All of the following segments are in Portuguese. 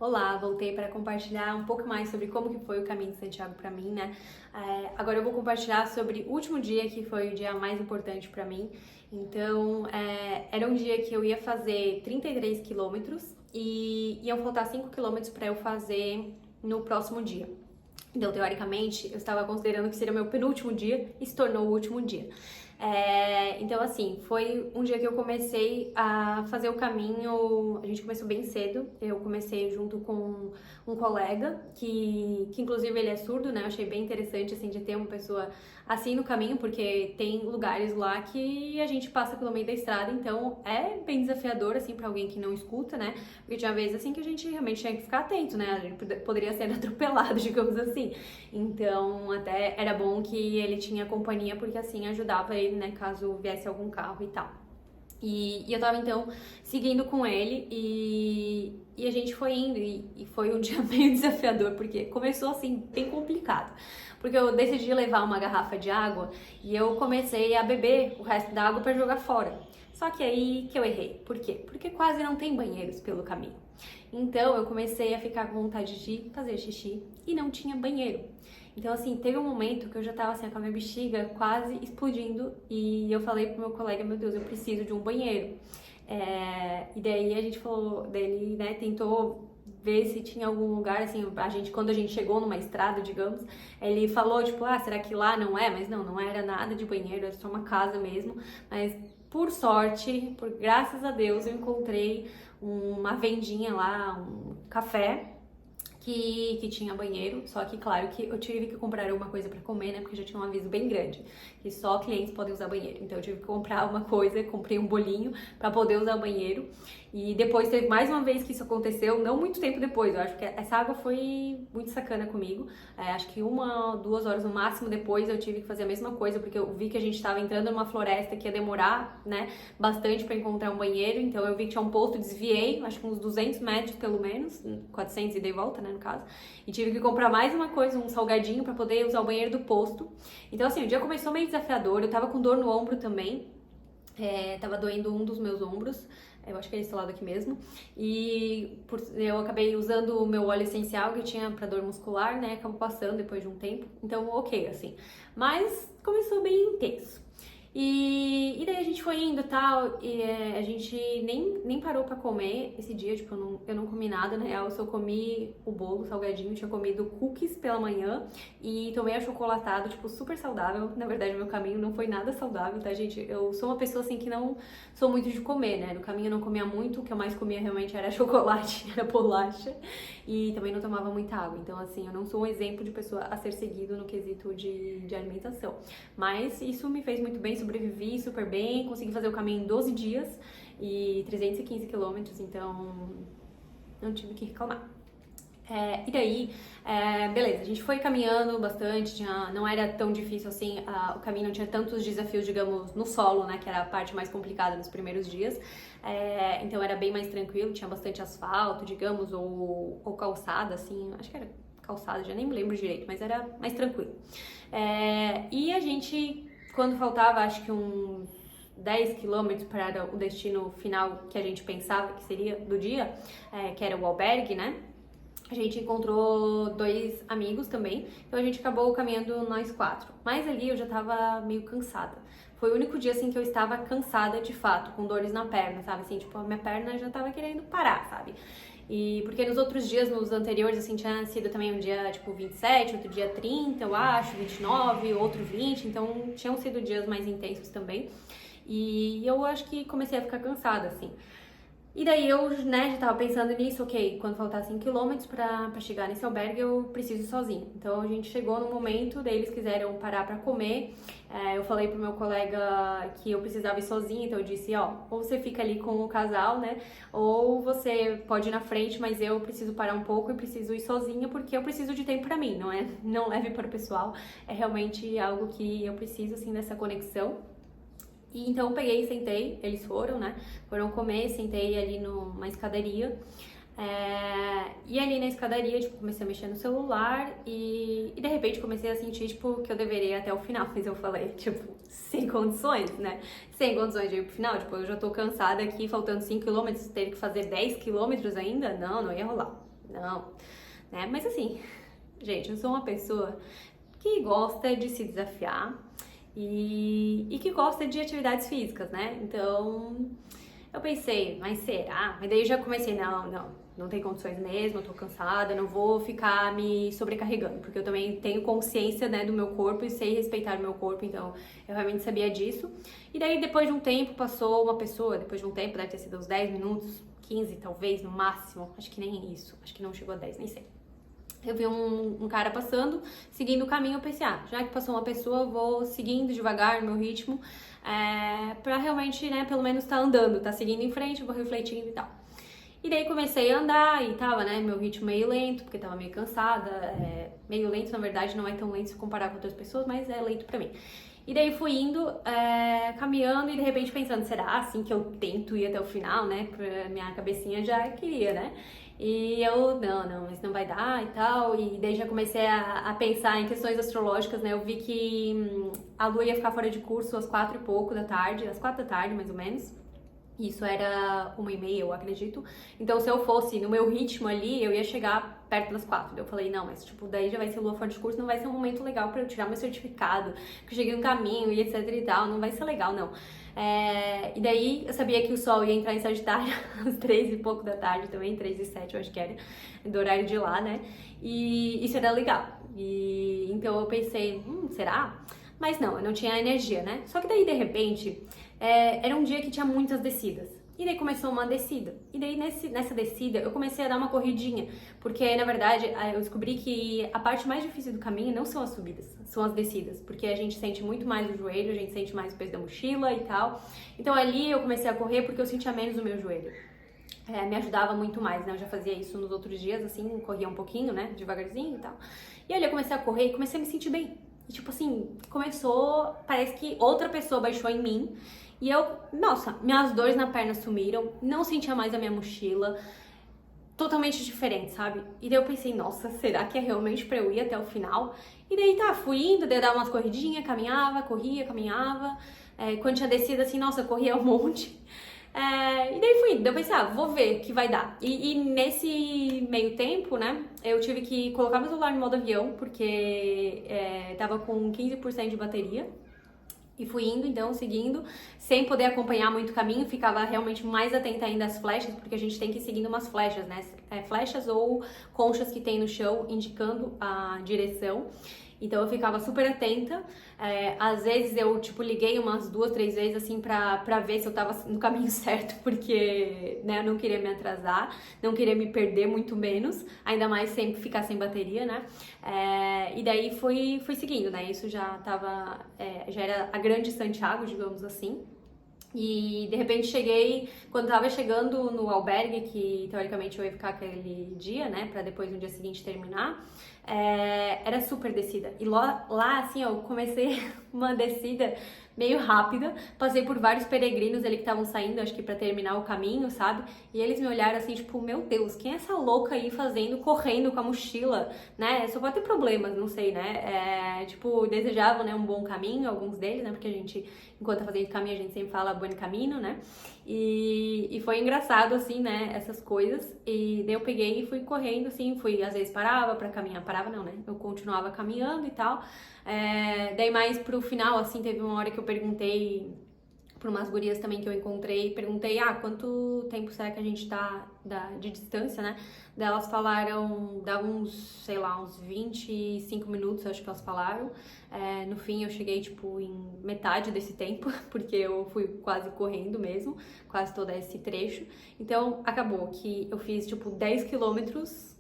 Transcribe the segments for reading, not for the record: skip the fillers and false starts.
Olá, voltei para compartilhar um pouco mais sobre como que foi o caminho de Santiago para mim, né? Agora eu vou compartilhar sobre o último dia, que foi o dia mais importante para mim. Então, era um dia que eu ia fazer 33 quilômetros e iam faltar 5 quilômetros para eu fazer no próximo dia. Então, teoricamente, eu estava considerando que seria o meu penúltimo dia e se tornou o último dia. Então, assim, foi um dia que eu comecei a fazer o caminho. A gente começou bem cedo. Eu comecei junto com um colega, que inclusive ele é surdo, né? Eu achei bem interessante, assim, de ter uma pessoa assim no caminho, porque tem lugares lá que a gente passa pelo meio da estrada, então é bem desafiador, assim, pra alguém que não escuta, né? Porque tinha vezes, assim, que a gente realmente tinha que ficar atento, né? A gente poderia ser atropelado, digamos assim. Então, até era bom que ele tinha companhia, porque assim ajudava ele, né, caso viesse algum carro e tal. E eu tava então seguindo com ele e a gente foi indo e foi um dia meio desafiador, porque começou assim, bem complicado. Porque eu decidi levar uma garrafa de água e eu comecei a beber o resto da água para jogar fora. Só que aí que eu errei. Por quê? Porque quase não tem banheiros pelo caminho. Então eu comecei a ficar com vontade de fazer xixi e não tinha banheiro. Então, assim, teve um momento que eu já tava assim, com a minha bexiga quase explodindo e eu falei pro meu colega, meu Deus, eu preciso de um banheiro. E daí a gente falou, dele, né, tentou ver se tinha algum lugar, assim, quando a gente chegou numa estrada, digamos, ele falou, tipo, será que lá não é? Mas não era nada de banheiro, era só uma casa mesmo, mas por sorte, graças a Deus, eu encontrei uma vendinha lá, um café, que tinha banheiro, só que claro que eu tive que comprar alguma coisa pra comer, né, porque já tinha um aviso bem grande, que só clientes podem usar banheiro, então eu tive que comprar uma coisa, comprei um bolinho pra poder usar o banheiro, e depois teve mais uma vez que isso aconteceu, não muito tempo depois, eu acho que essa água foi muito sacana comigo, acho que 1 ou 2 horas no máximo depois eu tive que fazer a mesma coisa, porque eu vi que a gente tava entrando numa floresta que ia demorar, né, bastante pra encontrar um banheiro, então eu vi que tinha um posto, desviei, acho que uns 200 metros pelo menos, 400 e dei volta, né, no caso, e tive que comprar mais uma coisa, um salgadinho pra poder usar o banheiro do posto. Então assim, o dia começou meio desafiador, eu tava com dor no ombro também, tava doendo um dos meus ombros, eu acho que é esse lado aqui mesmo, e eu acabei usando o meu óleo essencial que eu tinha pra dor muscular, né, acabou passando depois de um tempo, então ok, assim, mas começou bem intenso. E daí a gente foi indo e tal, e a gente nem parou pra comer esse dia, tipo, eu não comi nada, na real, eu só comi o bolo, o salgadinho, tinha comido cookies pela manhã e tomei achocolatado, tipo, super saudável. Na verdade, meu caminho não foi nada saudável, tá, gente? Eu sou uma pessoa, assim, que não sou muito de comer, né? No caminho eu não comia muito, o que eu mais comia realmente era chocolate, era bolacha, e também não tomava muita água. Então, assim, eu não sou um exemplo de pessoa a ser seguido no quesito de alimentação. Mas isso me fez muito bem, sobrevivi super bem, consegui fazer o caminho em 12 dias e 315 quilômetros, então não tive que reclamar. E daí, beleza, a gente foi caminhando bastante, não era tão difícil assim, o caminho não tinha tantos desafios, digamos, no solo, né, que era a parte mais complicada nos primeiros dias, então era bem mais tranquilo, tinha bastante asfalto, digamos, ou calçada, assim, acho que era calçada, já nem me lembro direito, mas era mais tranquilo. E a gente, quando faltava, acho que uns 10 quilômetros para o destino final que a gente pensava que seria do dia, que era o albergue, né? A gente encontrou 2 amigos também, então a gente acabou caminhando nós 4. Mas ali eu já tava meio cansada. Foi o único dia, assim, que eu estava cansada de fato, com dores na perna, sabe? Assim, tipo, a minha perna já tava querendo parar, sabe? E porque nos outros dias, nos anteriores, assim, tinha sido também um dia, tipo, 27, outro dia 30, eu acho, 29, outro 20, então tinham sido dias mais intensos também. E eu acho que comecei a ficar cansada, assim. E daí eu, né, já tava pensando nisso, ok, quando faltar 5 quilômetros pra chegar nesse albergue, eu preciso ir sozinha. Então a gente chegou no momento, daí eles quiseram parar pra comer. Eu falei pro meu colega que eu precisava ir sozinha, então eu disse, ou você fica ali com o casal, né, ou você pode ir na frente, mas eu preciso parar um pouco e preciso ir sozinha, porque eu preciso de tempo pra mim, não leve para o pessoal, é realmente algo que eu preciso, assim, dessa conexão. E então eu peguei e sentei, eles foram comer, sentei ali numa escadaria. E ali na escadaria, tipo, comecei a mexer no celular e de repente comecei a sentir, tipo, que eu deveria ir até o final. Mas eu falei, tipo, sem condições, né? Sem condições de ir pro final, tipo, eu já tô cansada aqui, faltando 5 quilômetros, ter que fazer 10 quilômetros ainda? Não ia rolar. Não, né? Mas assim, gente, eu sou uma pessoa que gosta de se desafiar e que gosta de atividades físicas, né? Então, eu pensei, mas será? Mas daí eu já comecei, não tem condições mesmo, eu tô cansada, não vou ficar me sobrecarregando, porque eu também tenho consciência, né, do meu corpo e sei respeitar o meu corpo, então eu realmente sabia disso. E daí, depois de um tempo, passou uma pessoa, depois de um tempo, deve ter sido uns 10 minutos, 15 talvez, no máximo, acho que nem isso, acho que não chegou a 10, nem sei. Eu vi um cara passando, seguindo o caminho, eu pensei, já que passou uma pessoa, eu vou seguindo devagar no meu ritmo, pra realmente, né, pelo menos tá andando, tá seguindo em frente, eu vou refletindo e tal. E daí comecei a andar e tava, né, meu ritmo meio lento, porque tava meio cansada, meio lento, na verdade, não é tão lento se comparar com outras pessoas, mas é lento pra mim. E daí fui indo, caminhando e de repente pensando, será assim que eu tento ir até o final, né, pra minha cabecinha já queria, né? E eu, não, isso não vai dar e tal. E daí já comecei a pensar em questões astrológicas, né? Eu vi que a lua ia ficar fora de curso às 4 e pouco da tarde, às 4 da tarde mais ou menos. Isso era 1h30, eu acredito. Então, se eu fosse no meu ritmo ali, eu ia chegar perto das 4. Eu falei, não, mas tipo, daí já vai ser lua fora de curso, não vai ser um momento legal pra eu tirar meu certificado, que eu cheguei no caminho e etc e tal, não vai ser legal, não. E daí eu sabia que o sol ia entrar em Sagitário às 3 e pouco da tarde também, 3h07 eu acho que era, do horário de lá, né? E isso era legal. E então eu pensei, será? Mas não, eu não tinha energia, né? Só que daí, de repente, era um dia que tinha muitas descidas. E daí começou uma descida. E daí nessa descida eu comecei a dar uma corridinha. Porque, na verdade, eu descobri que a parte mais difícil do caminho não são as subidas, são as descidas. Porque a gente sente muito mais o joelho, a gente sente mais o peso da mochila e tal. Então ali eu comecei a correr porque eu sentia menos o meu joelho. Me ajudava muito mais, né? Eu já fazia isso nos outros dias, assim, corria um pouquinho, né? Devagarzinho e tal. E ali eu comecei a correr e comecei a me sentir bem. E, tipo assim, parece que outra pessoa baixou em mim. E nossa, minhas dores na perna sumiram, não sentia mais a minha mochila, totalmente diferente, sabe? E daí eu pensei, nossa, será que é realmente pra eu ir até o final? E daí fui indo, daí eu dava umas corridinhas, caminhava, corria, caminhava. Quando tinha descido assim, nossa, eu corria um monte. E daí fui indo, daí eu pensei, vou ver o que vai dar. E nesse meio tempo, né, eu tive que colocar meu celular no modo avião, porque tava com 15% de bateria. E fui indo, então, seguindo, sem poder acompanhar muito o caminho, ficava realmente mais atenta ainda às flechas, porque a gente tem que ir seguindo umas flechas, né? Flechas ou conchas que tem no chão indicando a direção. Então eu ficava super atenta. Às vezes eu, liguei umas 2, 3 vezes, assim, pra ver se eu tava no caminho certo, porque, né, eu não queria me atrasar, não queria me perder, muito menos, ainda mais sempre ficar sem bateria, né? E daí fui seguindo, né? Isso já era a grande Santiago, digamos assim. E de repente quando tava chegando no albergue, que teoricamente eu ia ficar aquele dia, né, pra depois no dia seguinte terminar, era super descida. E lá assim, eu comecei uma descida meio rápida, passei por vários peregrinos ali que estavam saindo, acho que pra terminar o caminho, sabe? E eles me olharam assim, tipo, meu Deus, quem é essa louca aí correndo com a mochila, né? Só pode ter problemas, não sei, né? Desejavam, né, um bom caminho, alguns deles, né? Porque a gente, enquanto tá fazendo caminho, a gente sempre fala bom caminho, né? E foi engraçado, assim, né, essas coisas. E daí eu peguei e fui correndo, assim, às vezes parava pra caminhar, parava não, né? Eu continuava caminhando e tal. Daí mais pro final, assim, teve uma hora que eu perguntei para umas gurias também que eu encontrei, perguntei, quanto tempo será que a gente tá de distância, né? Daí elas falaram, dava uns 25 minutos, acho que elas falaram. No fim eu cheguei, em metade desse tempo, porque eu fui quase correndo mesmo, quase todo esse trecho. Então, acabou que eu fiz, 10 quilômetros,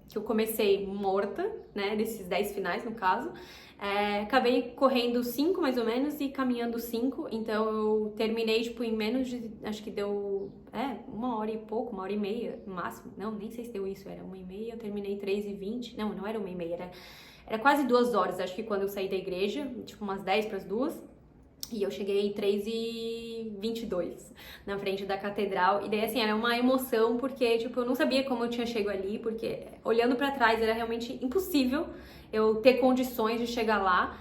que eu comecei morta, né, desses 10 finais, no caso. Acabei correndo 5 mais ou menos e caminhando 5, então eu terminei em menos de, acho que deu 1h e pouco, 1h30 no máximo, não, nem sei se deu isso, era 1h30, eu terminei 3h20, não era 1h30, era quase 2 horas, acho que quando eu saí da igreja, umas 10 para as 2. E eu cheguei 3h22 na frente da catedral. E daí, assim, era uma emoção, porque, eu não sabia como eu tinha chegado ali, porque olhando pra trás era realmente impossível eu ter condições de chegar lá.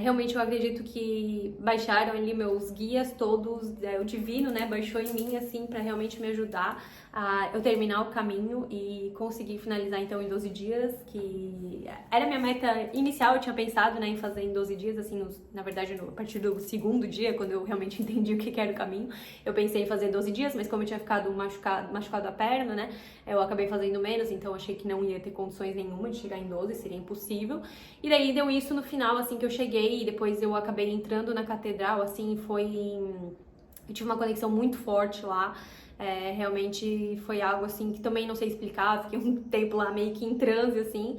Realmente eu acredito que baixaram ali meus guias todos, o divino, né, baixou em mim, assim, pra realmente me ajudar a eu terminar o caminho e conseguir finalizar, então, em 12 dias, que era a minha meta inicial. Eu tinha pensado, né, em fazer em 12 dias, assim, na verdade, a partir do segundo dia, quando eu realmente entendi o que era o caminho, eu pensei em fazer 12 dias, mas como eu tinha ficado machucado a perna, né, eu acabei fazendo menos, então achei que não ia ter condições nenhuma de chegar em 12, seria impossível. E daí deu isso no final, assim, que eu cheguei, e depois eu acabei entrando na catedral, assim, eu tive uma conexão muito forte lá. Realmente foi algo assim que também não sei explicar, fiquei um tempo lá meio que em transe, assim.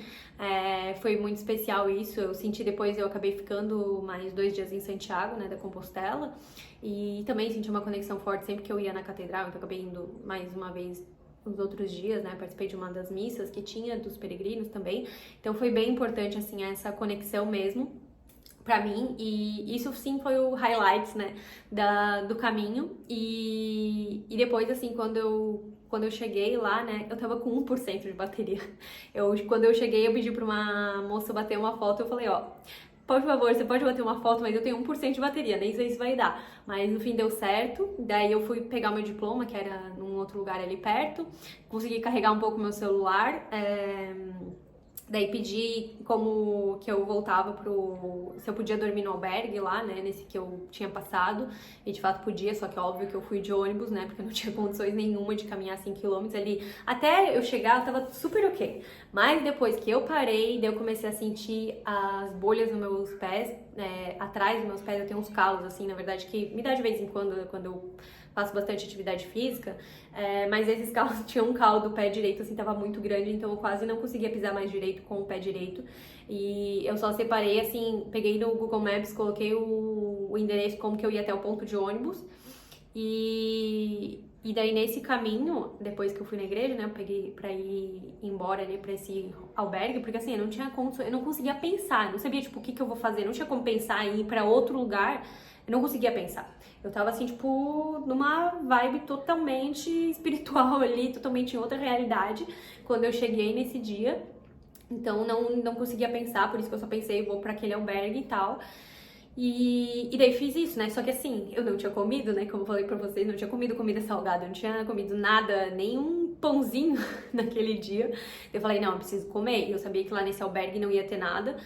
Foi muito especial isso. Eu senti depois, eu acabei ficando mais 2 dias em Santiago, né, da Compostela, e também senti uma conexão forte sempre que eu ia na catedral, então acabei indo mais uma vez nos outros dias, né, participei de uma das missas que tinha dos peregrinos também, então foi bem importante, assim, essa conexão mesmo pra mim, e isso sim foi o highlights, né, do caminho. E depois, assim, quando eu cheguei lá, né, eu tava com 1% de bateria. Quando eu cheguei, eu pedi pra uma moça bater uma foto, eu falei, ó, por favor, você pode bater uma foto, mas eu tenho 1% de bateria, nem sei se vai dar. Mas no fim deu certo, daí eu fui pegar o meu diploma, que era num outro lugar ali perto, consegui carregar um pouco meu celular, daí pedi como que eu voltava se eu podia dormir no albergue lá, né, nesse que eu tinha passado, e de fato podia, só que óbvio que eu fui de ônibus, né, porque eu não tinha condições nenhuma de caminhar 5 km ali. Até eu chegar, eu tava super ok, mas depois que eu parei, daí eu comecei a sentir as bolhas nos meus pés, atrás dos meus pés eu tenho uns calos, assim, na verdade, que me dá de vez em quando eu faço bastante atividade física, mas esses calos tinham um calo do pé direito, assim, tava muito grande, então eu quase não conseguia pisar mais direito com o pé direito, e eu só separei, assim, peguei no Google Maps, coloquei o endereço como que eu ia até o ponto de ônibus, e daí nesse caminho, depois que eu fui na igreja, né, eu peguei pra ir embora ali pra esse albergue, porque assim, eu não tinha condições, eu não conseguia pensar, eu não sabia, tipo, o que eu vou fazer, não tinha como pensar em ir pra outro lugar, eu não conseguia pensar. Eu tava assim, tipo, numa vibe totalmente espiritual ali, totalmente em outra realidade, quando eu cheguei nesse dia. Então não conseguia pensar, por isso que eu só pensei, vou pra aquele albergue e tal. E daí fiz isso, né? Só que assim, eu não tinha comido, né? Como eu falei pra vocês, não tinha comido comida salgada, eu não tinha comido nada, nem um pãozinho naquele dia. Eu falei, não, eu preciso comer. E eu sabia que lá nesse albergue não ia ter nada,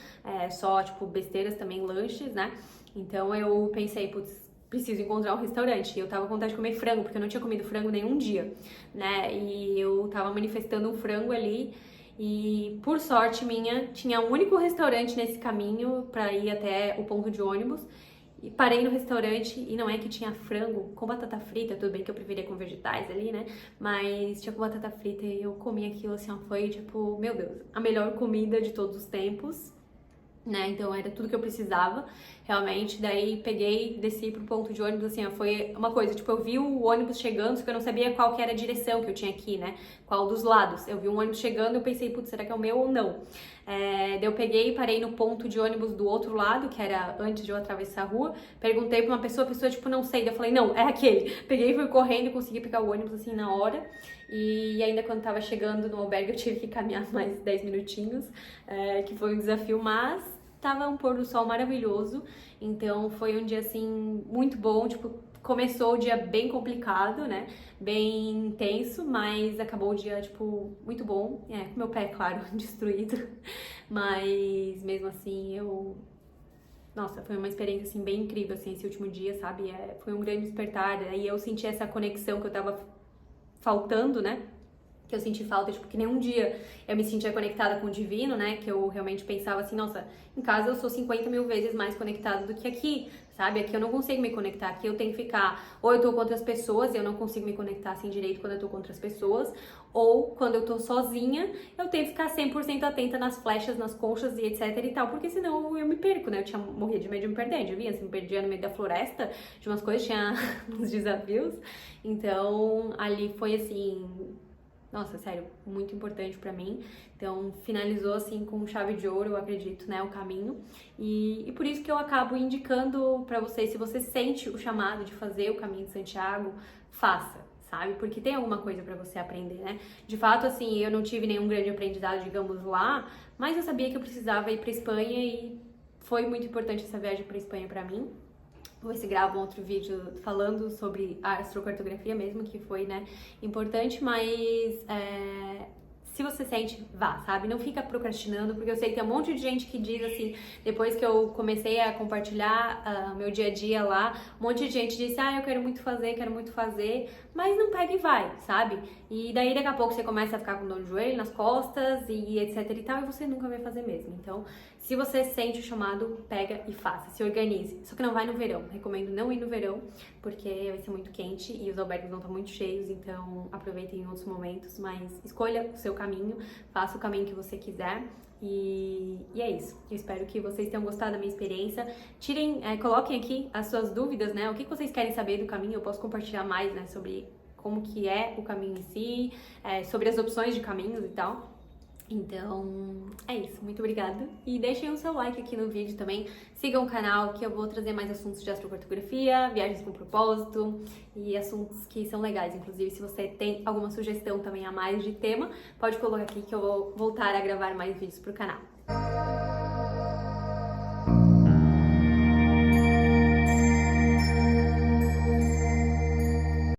só, tipo, besteiras também, lanches, né? Então eu pensei, putz, preciso encontrar um restaurante. E eu tava com vontade de comer frango, porque eu não tinha comido frango nenhum dia, né? E eu tava manifestando um frango ali. E por sorte minha, tinha um único restaurante nesse caminho pra ir até o ponto de ônibus. E parei no restaurante e não é que tinha frango com batata frita, tudo bem que eu preferia com vegetais ali, né? Mas tinha com batata frita e eu comi aquilo assim, ó, foi tipo, meu Deus, a melhor comida de todos os tempos, né? Então era tudo que eu precisava, realmente. Daí peguei, desci pro ponto de ônibus, assim, ó, foi uma coisa, tipo, eu vi o ônibus chegando, só que eu não sabia qual que era a direção que eu tinha aqui, né? Qual dos lados. Eu vi um ônibus chegando, eu pensei, putz, será que é o meu ou não? Daí eu peguei e parei no ponto de ônibus do outro lado, que era antes de eu atravessar a rua, perguntei pra uma pessoa, a pessoa, tipo, não sei, daí eu falei, não, é aquele. Peguei e fui correndo e consegui pegar o ônibus, assim, na hora. E ainda quando tava chegando no albergue, eu tive que caminhar mais 10 minutinhos, que foi um desafio, mas tava um pôr do sol maravilhoso, então foi um dia, assim, muito bom, tipo, começou o dia bem complicado, né, bem intenso, mas acabou o dia, tipo, muito bom, com meu pé, claro, destruído, mas mesmo assim, nossa, foi uma experiência, assim, bem incrível, assim, esse último dia, sabe, foi um grande despertar, aí eu senti essa conexão que eu tava faltando, né, que eu senti falta, tipo, que nem um dia eu me sentia conectada com o divino, né, que eu realmente pensava assim, nossa, em casa eu sou 50 mil vezes mais conectada do que aqui, sabe, aqui eu não consigo me conectar, aqui eu tenho que ficar, ou eu tô com outras pessoas e eu não consigo me conectar assim direito quando eu tô com outras pessoas, ou quando eu tô sozinha, eu tenho que ficar 100% atenta nas flechas, nas conchas e etc e tal, porque senão eu me perco, né, eu morria de medo de me perder, eu vinha assim, me perdia no meio da floresta, de umas coisas, tinha uns desafios, então ali foi assim, nossa, sério, muito importante pra mim. Então, finalizou assim com chave de ouro, eu acredito, né, o caminho. E por isso que eu acabo indicando pra vocês, se você sente o chamado de fazer o caminho de Santiago, faça, sabe? Porque tem alguma coisa pra você aprender, né? De fato, assim, eu não tive nenhum grande aprendizado, digamos, lá, mas eu sabia que eu precisava ir pra Espanha e foi muito importante essa viagem para Espanha para mim. Vou ver se gravo um outro vídeo falando sobre a astrocartografia mesmo, que foi, né, importante, mas se você sente, vá, sabe? Não fica procrastinando, porque eu sei que tem um monte de gente que diz assim, depois que eu comecei a compartilhar meu dia a dia lá, um monte de gente disse, eu quero muito fazer, mas não pega e vai, sabe? E daí daqui a pouco você começa a ficar com dor no joelho, nas costas e etc e tal, e você nunca vai fazer mesmo. Então, se você sente o chamado, pega e faça, se organize. Só que não vai no verão, recomendo não ir no verão, porque vai ser muito quente e os albergues vão estar muito cheios, então aproveitem em outros momentos, mas escolha o seu caminho, faça o caminho que você quiser. E é isso. Eu espero que vocês tenham gostado da minha experiência. Coloquem aqui as suas dúvidas, né? O que vocês querem saber do caminho? Eu posso compartilhar mais, né? Sobre como que é o caminho em si, sobre as opções de caminhos e tal. Então, é isso. Muito obrigada. E deixem o seu like aqui no vídeo também. Sigam o canal que eu vou trazer mais assuntos de astrocartografia, viagens com propósito e assuntos que são legais. Inclusive, se você tem alguma sugestão também a mais de tema, pode colocar aqui que eu vou voltar a gravar mais vídeos pro canal.